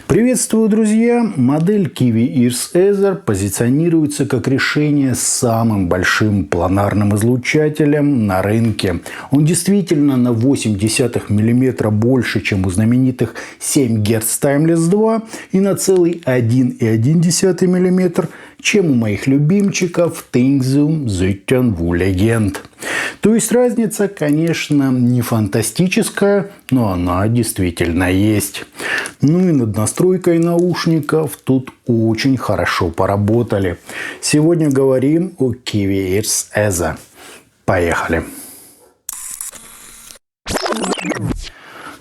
Приветствую, друзья! Модель Kiwi Ears Ether позиционируется как решение с самым большим планарным излучателем на рынке. Он действительно на 0,8 мм больше, чем у знаменитых 7 Гц Timeless 2 и на целый 1,1 мм, чем у моих любимчиков Thinxum Zoeton Legend. То есть разница, конечно, не фантастическая, но она действительно есть. Ну и над настройкой наушников тут очень хорошо поработали. Сегодня говорим о Kiwi Ears Ether. Поехали!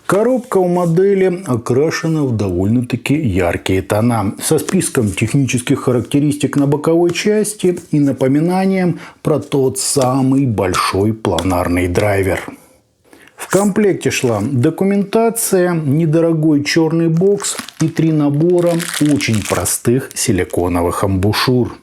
Коробка у модели окрашена в довольно-таки яркие тона, со списком технических характеристик на боковой части и напоминанием про тот самый большой планарный драйвер. В комплекте шла документация, недорогой черный бокс и 3 набора очень простых силиконовых амбушюр.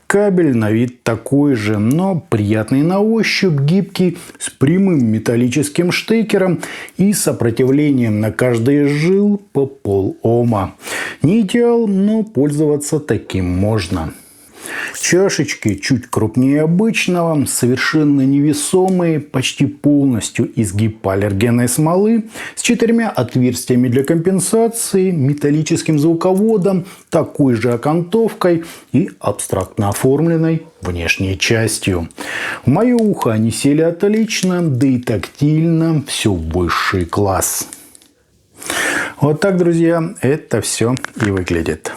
Кабель на вид такой же, но приятный на ощупь, гибкий, с прямым металлическим штекером и сопротивлением на каждый из жил по пол-ома. Не идеал, но пользоваться таким можно. Чашечки чуть крупнее обычного, совершенно невесомые, почти полностью из гипоаллергенной смолы, с 4 отверстиями для компенсации, металлическим звуководом, такой же окантовкой и абстрактно оформленной внешней частью. В мое ухо они сели отлично, да и тактильно все высший класс. Вот так, друзья, это все и выглядит.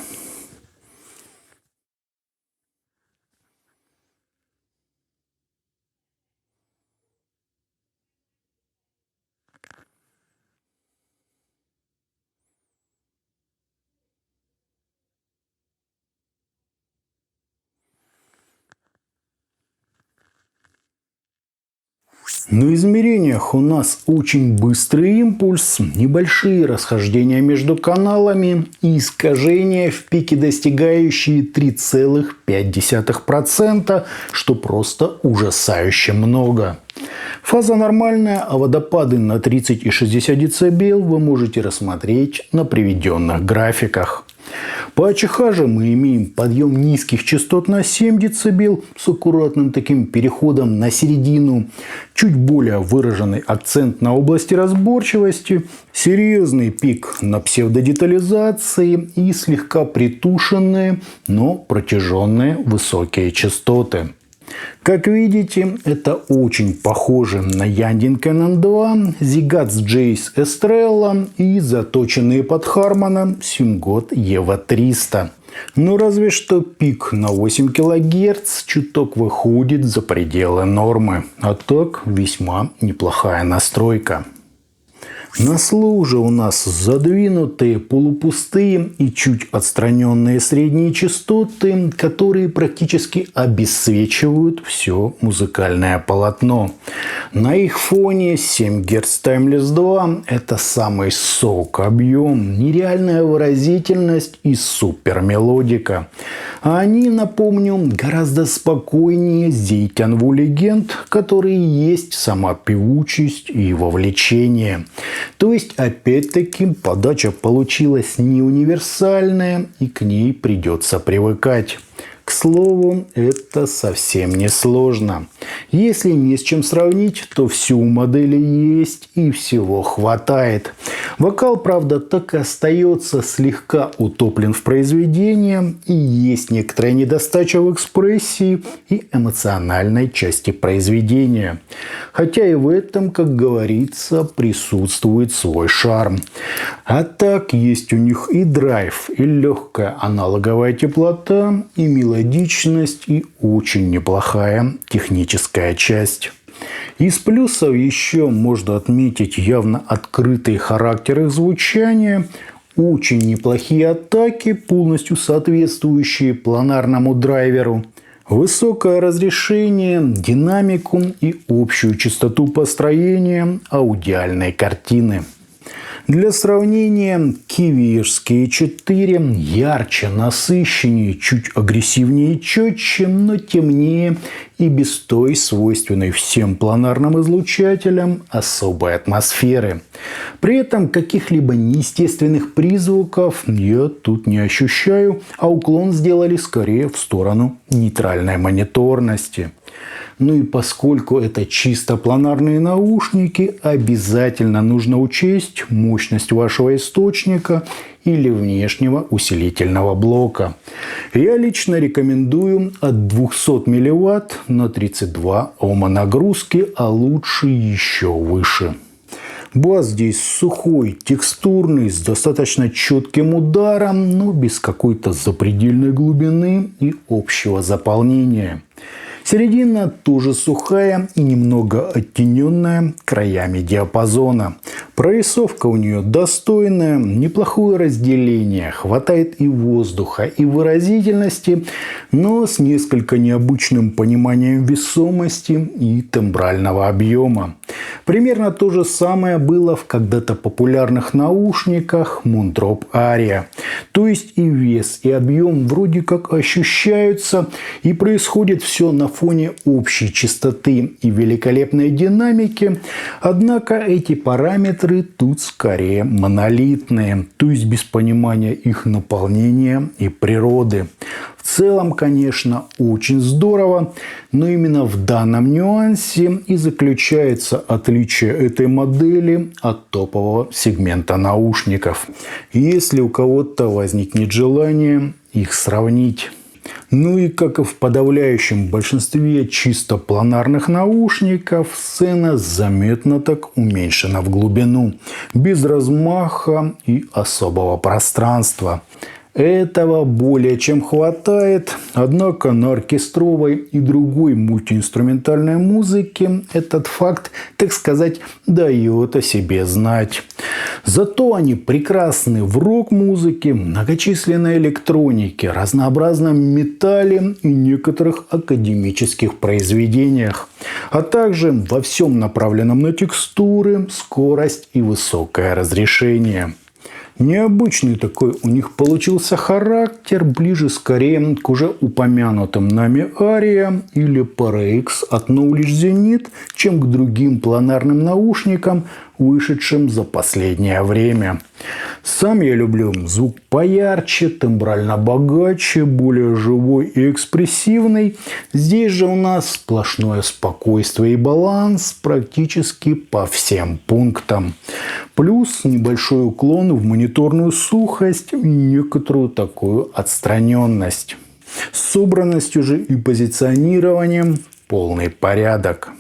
На измерениях у нас очень быстрый импульс, небольшие расхождения между каналами и искажения в пике, достигающие 3,5%, что просто ужасающе много. Фаза нормальная, а водопады на 30 и 60 дБ вы можете рассмотреть на приведенных графиках. По АЧХ же мы имеем подъем низких частот на 7 дБ с аккуратным таким переходом на середину, чуть более выраженный акцент на области разборчивости, серьезный пик на псевдодетализации и слегка притушенные, но протяженные высокие частоты. Как видите, это очень похоже на Yanding Canon 2, Zigats Jace Estrella и заточенные под Harman Syngod EVO 300. Но разве что пик на 8 кГц чуток выходит за пределы нормы. А так весьма неплохая настройка. На слух же у нас задвинутые, полупустые и чуть отстраненные средние частоты, которые практически обесцвечивают все музыкальное полотно. На их фоне 7 Гц Timeless 2 – это самый сок, объем, нереальная выразительность и супер мелодика. А они, напомню, гораздо спокойнее Zoeton Legend, которые есть сама певучесть и вовлечение. То есть, опять-таки, подача получилась не универсальная, и к ней придется привыкать. К слову, это совсем не сложно. Если не с чем сравнить, то все у модели есть и всего хватает. Вокал, правда, так и остается слегка утоплен в произведении, и есть некоторая недостача в экспрессии и эмоциональной части произведения. Хотя и в этом, как говорится, присутствует свой шарм. А так есть у них и драйв, и легкая аналоговая теплота, и мелодичность, и очень неплохая техническая часть. Из плюсов еще можно отметить явно открытый характер их звучания, очень неплохие атаки, полностью соответствующие планарному драйверу, высокое разрешение, динамику и общую частоту построения аудиальной картины. Для сравнения, Киви-Ears K4 ярче, насыщеннее, чуть агрессивнее и четче, но темнее и без той свойственной всем планарным излучателям особой атмосферы. При этом каких-либо неестественных призвуков я тут не ощущаю, а уклон сделали скорее в сторону нейтральной мониторности. Ну и поскольку это чисто планарные наушники, обязательно нужно учесть мощность вашего источника или внешнего усилительного блока. Я лично рекомендую от 200 мВт на 32 Ома нагрузки, а лучше еще выше. Бас здесь сухой, текстурный, с достаточно четким ударом, но без какой-то запредельной глубины и общего заполнения. Середина тоже сухая и немного оттененная краями диапазона. Прорисовка у нее достойная, неплохое разделение, хватает и воздуха, и выразительности, но с несколько необычным пониманием весомости и тембрального объема. Примерно то же самое было в когда-то популярных наушниках Moondrop Aria. То есть и вес, и объем вроде как ощущаются, и происходит все на фоне общей чистоты и великолепной динамики. Однако эти параметры тут скорее монолитные, то есть без понимания их наполнения и природы. В целом, конечно, очень здорово, но именно в данном нюансе и заключается отличие этой модели от топового сегмента наушников. Если у кого-то возникнет желание их сравнить. Ну и как и в подавляющем большинстве чисто планарных наушников, сцена заметно так уменьшена в глубину, без размаха и особого пространства. Этого более чем хватает, однако на оркестровой и другой мультиинструментальной музыке этот факт, так сказать, дает о себе знать. Зато они прекрасны в рок-музыке, многочисленной электронике, разнообразном металле и некоторых академических произведениях, а также во всем направленном на текстуры, скорость и высокое разрешение. Необычный такой у них получился характер, ближе скорее к уже упомянутым нами Aria или ParaX от Knowledge Zenith, чем к другим планарным наушникам, вышедшим за последнее время. Сам я люблю звук поярче, тембрально богаче, более живой и экспрессивный. Здесь же у нас сплошное спокойствие и баланс практически по всем пунктам. Плюс небольшой уклон в мониторную сухость и некоторую такую отстраненность. С собранностью же и позиционированием полный порядок.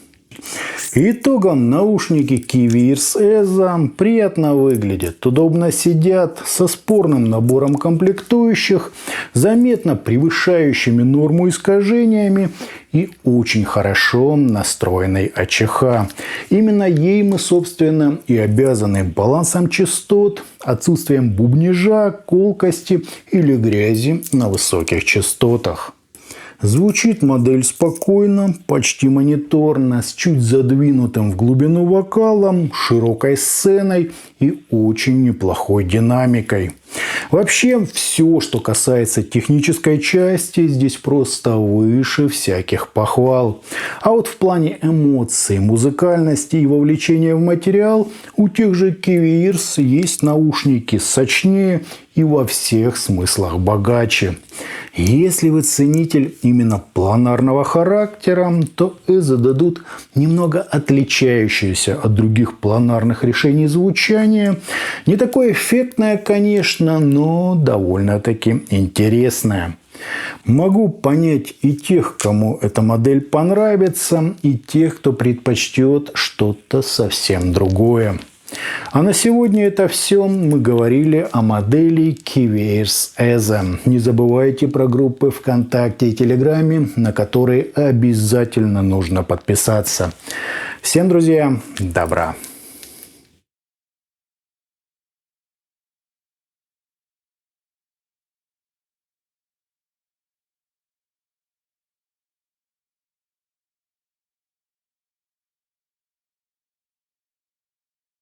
Итогом наушники Kivii-Ears EZA приятно выглядят, удобно сидят, со спорным набором комплектующих, заметно превышающими норму искажениями и очень хорошо настроенной АЧХ. Именно ей мы, собственно, и обязаны балансом частот, отсутствием бубнижа, колкости или грязи на высоких частотах. Звучит модель спокойно, почти мониторно, с чуть задвинутым в глубину вокалом, широкой сценой и очень неплохой динамикой. Вообще, все, что касается технической части, здесь просто выше всяких похвал. А вот в плане эмоций, музыкальности и вовлечения в материал у тех же Kivii-Ears есть наушники сочнее и во всех смыслах богаче. Если вы ценитель именно планарного характера, то EZA дадут немного отличающееся от других планарных решений звучания. Не такое эффектное, конечно, но довольно-таки интересное. Могу понять и тех, кому эта модель понравится, и тех, кто предпочтет что-то совсем другое. А на сегодня это все. Мы говорили о модели Kivii-Ears EZA. Не забывайте про группы ВКонтакте и Телеграме, на которые обязательно нужно подписаться. Всем, друзья, добра!